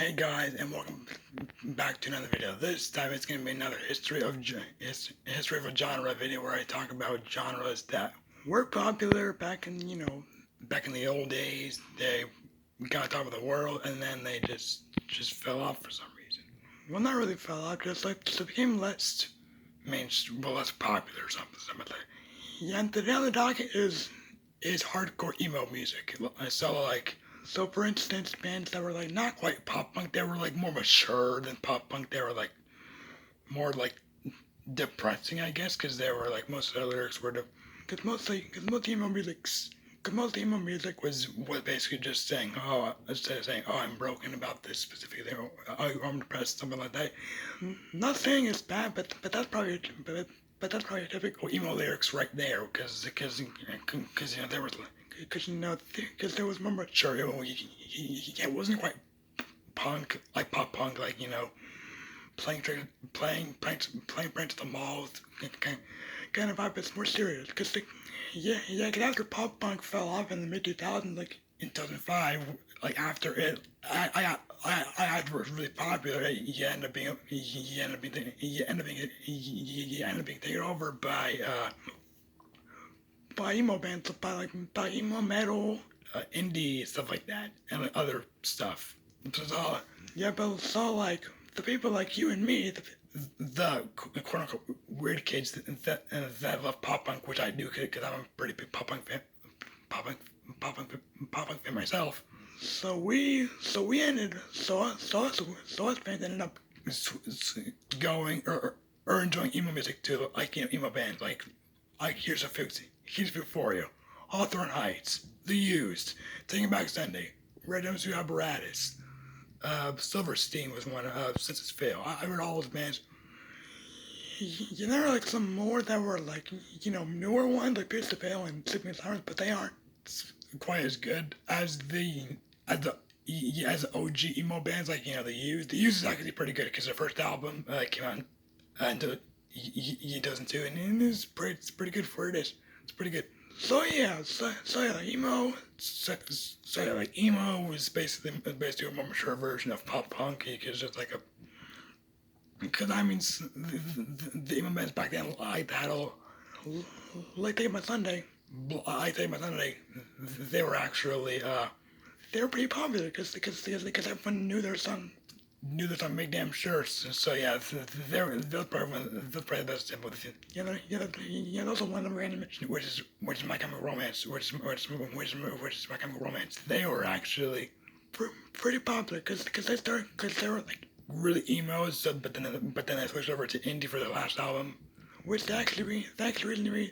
Hey guys, and welcome back to another video. This time it's going to be another history of a genre video where I talk about genres that were popular back in back in the old days. They got on top of the world, and then they just fell off for some reason. Well, not really fell off, just became less mainstream, well, less popular or something like that. Yeah, and today on the docket is hardcore emo music. So for instance, bands that were like not quite pop punk, they were like more mature than pop punk. They were like more like depressing, I guess, because they were like most of the lyrics were because most emo music was basically just saying, oh, instead of saying, oh, I'm broken about this specific thing, oh, I'm depressed, something like that. Not saying it's bad, but that's probably typical emo lyrics right there, because there was because there was more mature. It wasn't quite punk, like pop punk, like playing pranks at the mall, kind of vibe. It's more serious, because because after pop punk fell off in the mid 2000s, like in 2005, like after it, I was really popular. He ended up being taken over by emo bands, by emo metal, indie stuff like that, and like, other stuff. So like the people like you and me, the quote unquote weird kids that love pop punk, which I do because I'm a pretty big pop punk fan, pop punk fan myself. Us fans ended up going or enjoying emo music too, like emo bands like here's a few for you. Hawthorne Heights, The Used, Taking Back Sunday, Red Jumpsuit Apparatus, Silverstein was one, Since It's Fail. I read all those bands. There are like some more that were like, newer ones, like Pierce the Veil and Sleeping Sirens, but they aren't quite as good as the OG emo bands, like, The Used. The Used is actually pretty good because their first album came out in 2002, and it's pretty good for it is. It's pretty good. Emo was basically a more mature version of pop punk, because it's like the emo bands back then, like that, like Take My Sunday, they were actually they were pretty popular because everyone knew their song. Big damn sure. So yeah, they're probably the best example. Those are one of the random mention, which is My Chemical Romance, which is My Chemical Romance. They were actually pretty popular because they were like really emo. So, but then they switched over to indie for their last album, which they actually recently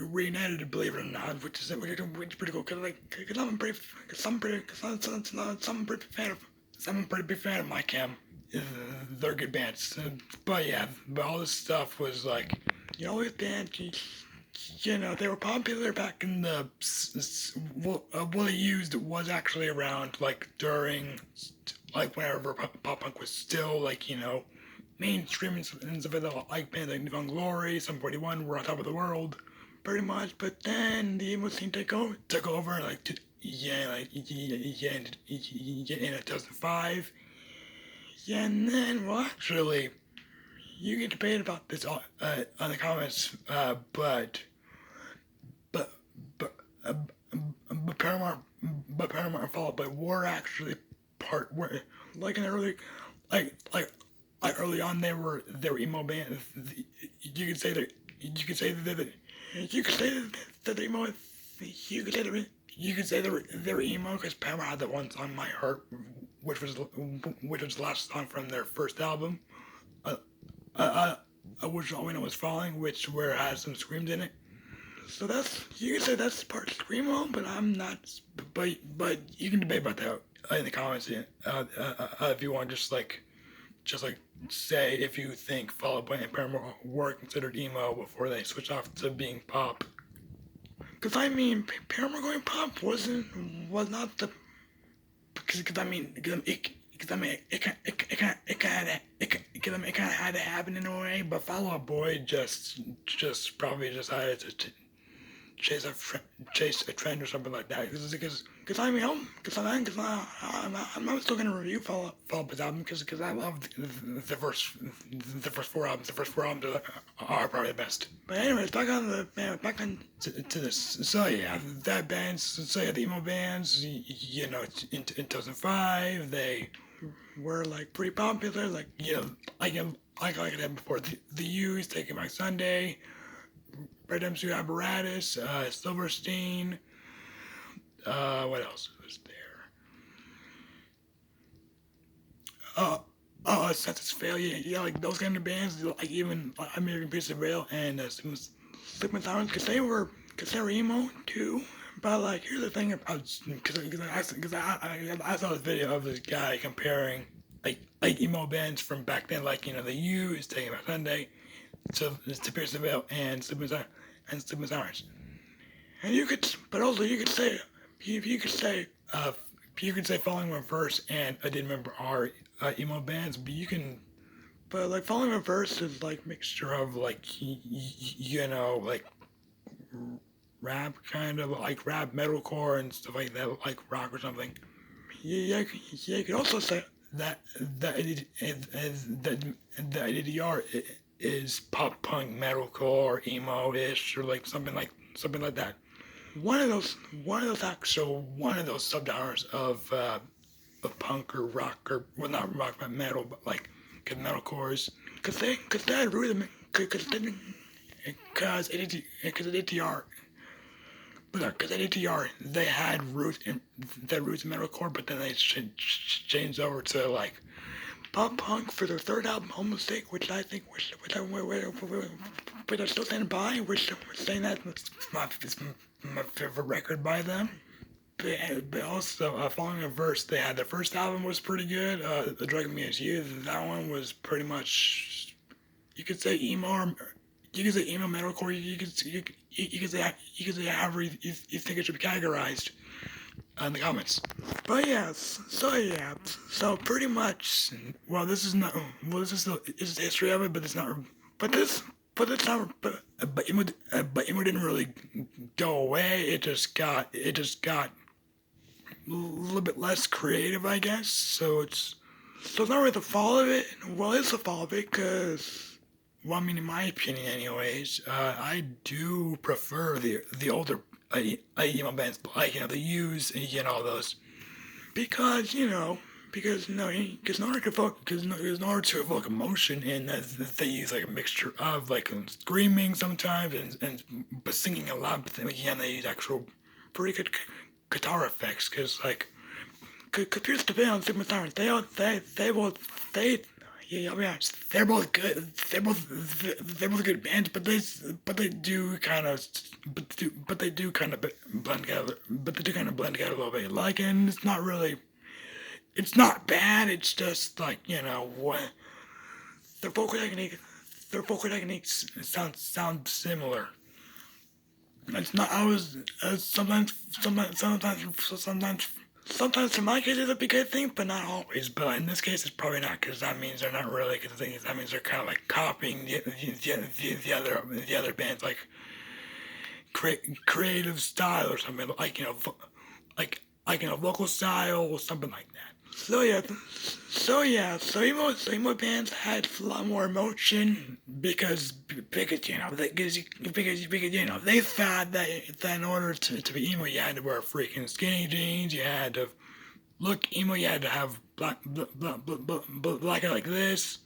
reunited, believe it or not, which is pretty cool. Cause I'm a pretty big fan of My Chem. They're good bands, but all this stuff was like, these bands, they were popular back in the what Used was actually around like during like whenever pop punk was still like mainstream and stuff like bands like New Glory, Sum 41 were on top of the world, pretty much. But then the emo scene took over, like in 2005. Yeah, and then actually, you can debate about this on the comments, but Paramount followed by War actually part where like in early early on they were emo bands. You could say that they were emo because Paramount had that one song My Heart, which was the last song from their first album, which All We Know Is Falling, which has some screams in it. So you can say that's part screamo, but I'm not. But you can debate about that in the comments if you want. Just like say if you think Fall Out Boy and Paramore were considered emo before they switched off to being pop. Because Paramore going pop was not the. It kind of had to happen in a way, but Fall Out Boy just probably decided chase a trend or something like that. Because I mean, I'm still gonna review Fall Out Boy's album because I love the first four albums. The first four albums are probably the best. But anyways, back on to this. So yeah, that band. So yeah, the emo bands. You know, in 2005, they were like pretty popular. Like like I had before. The Used, Taking Back Sunday, Jumpsuit Apparatus, Silverstein. What else was there? Census Failure. Yeah, like those kind of bands, like even American Piece of Rail and Sleeping Silence, because they were emo too. But like, here's the thing about because I saw this video of this guy comparing like emo bands from back then, like the Used, Taking Back Sunday, to Pierce the Veil and Sleeping Silence. And but also you could say Falling Reverse and I Didn't Remember are emo bands, but like Falling Reverse is like mixture of like like rap kind of like rap metalcore and stuff like that, like rock or something. Yeah, you could also say that ADR is pop punk metalcore emo-ish or like something like that. One of those subgenres of punk or rock, or well, not rock but metal, but like metalcores, because they had rhythm, because ADR. Because at ATR, they had roots in metalcore, but then they changed over to like pop punk for their third album, Home Mistake, which I still stand by, which saying that it's my favorite record by them. But also, Following a Verse, they had their first album was pretty good. The Drug Me As You, that one was pretty much, you could say emo. You can say emo metalcore. You can say however you think it should be categorized in the comments. But yeah, so pretty much. This is the history of it, but it's not. But emo didn't really go away. It just got a little bit less creative, I guess. So it's not really the fall of it. Well, it's the fall of it because. Well, I mean, in my opinion, anyways, I do prefer the older emo bands, like the Used and all those, because in order to evoke emotion, and they use like a mixture of like screaming sometimes but singing a lot, but then again they use actual pretty good guitar effects, because like Pierce the Veil and Sleeping Silence, yeah, I'll be honest. They're both good. They're both good bands, but they do kind of blend together. But they do kind of blend together a little bit. Like, and it's not really. It's not bad. It's just like what their vocal techniques sound similar. It's not. I was sometimes. Sometimes in my case it's a good thing, but not always. But in this case it's probably not, because that means they're not really, because the thing is, that means they're kind of like copying the other bands, like creative style or something, like vocal style or something like that. So emo bands had a lot more emotion because they thought that in order to be emo, you had to wear freaking skinny jeans, you had to look emo, you had to have black hair like this.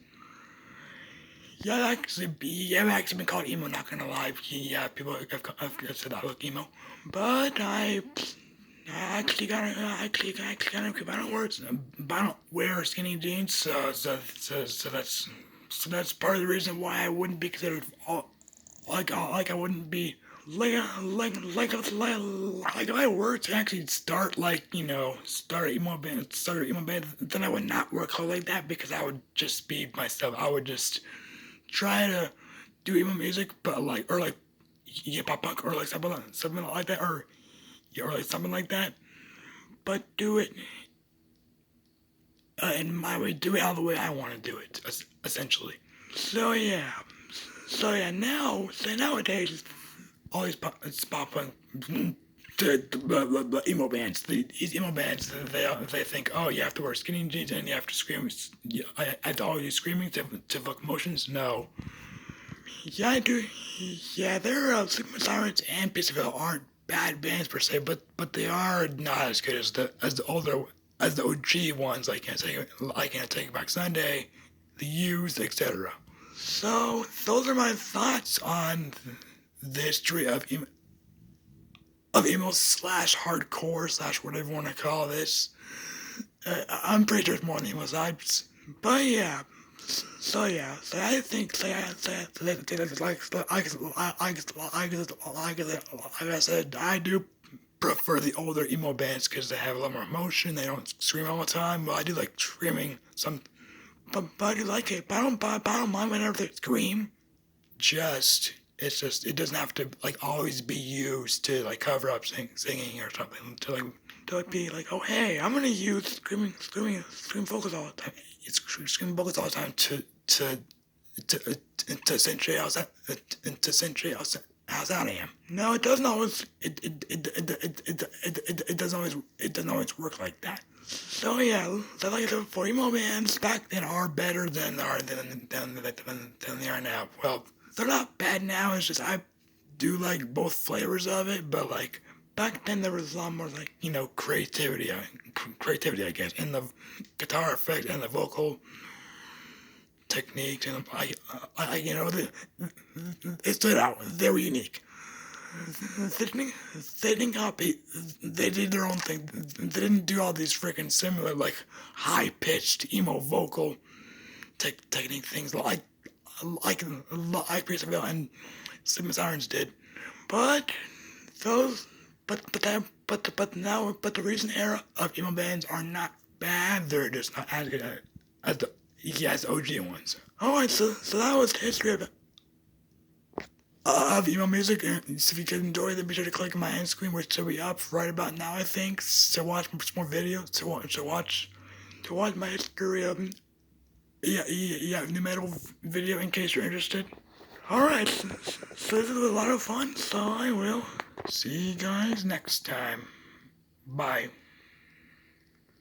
Yeah, I've actually been called emo, not gonna lie. Yeah, people have said I look emo, but I actually got words. But I don't wear skinny jeans, so that's part of the reason why I wouldn't be considered I wouldn't be if I were to actually start start an emo band, then I would not work hard like that, because I would just be myself. I would just try to do emo music, but pop punk or something like that, or something like that, but do it in my way, do it all the way I want to do it, essentially. Nowadays, all these pop punk emo bands. These emo bands, they think, oh, you have to wear skinny jeans and you have to scream. I have to always screaming to evoke emotions. No. Yeah, I do. Yeah, they're Sleeping with Sirens and Peaceville aren't bad bands per se, but they are not as good as the older as the OG ones. I Can't Take Back Sunday, The Used, etc. So those are my thoughts on the history of emo slash hardcore slash whatever you want to call this. I'm pretty sure it's more on the emo side, but yeah. So yeah, so I think, like I said, I do prefer the older emo bands because they have a lot more emotion. They don't scream all the time. Well, I do like screaming some, but I do like it. But I don't mind whenever they scream. It doesn't have to like always be used to like cover up singing or something to like be like, oh hey, I'm gonna use scream vocals all the time. It's screaming vocals all the time to accentuate how sad I am. No, it doesn't always. It doesn't always work like that. So yeah, like I said, for emo bands back then are better than they are now. Well, they're not bad now. It's just I do like both flavors of it, but like back then there was a lot more like creativity, I guess, in the guitar effect and the vocal techniques, and it stood out. They were unique. They didn't copy. They did their own thing. They didn't do all these freaking similar like high pitched emo vocal technique things like Peaceville and Sleeping Sirens did. But those, but the recent era of emo bands are not bad. They're just not as good as the OG ones. Alright, so that was the history of emo music. And so if you guys enjoyed it, be sure to click on my end screen, which will be up right about now, I think. To watch more videos, to watch my history of new metal video in case you're interested. Alright, so this was a lot of fun, so I will see you guys next time. Bye.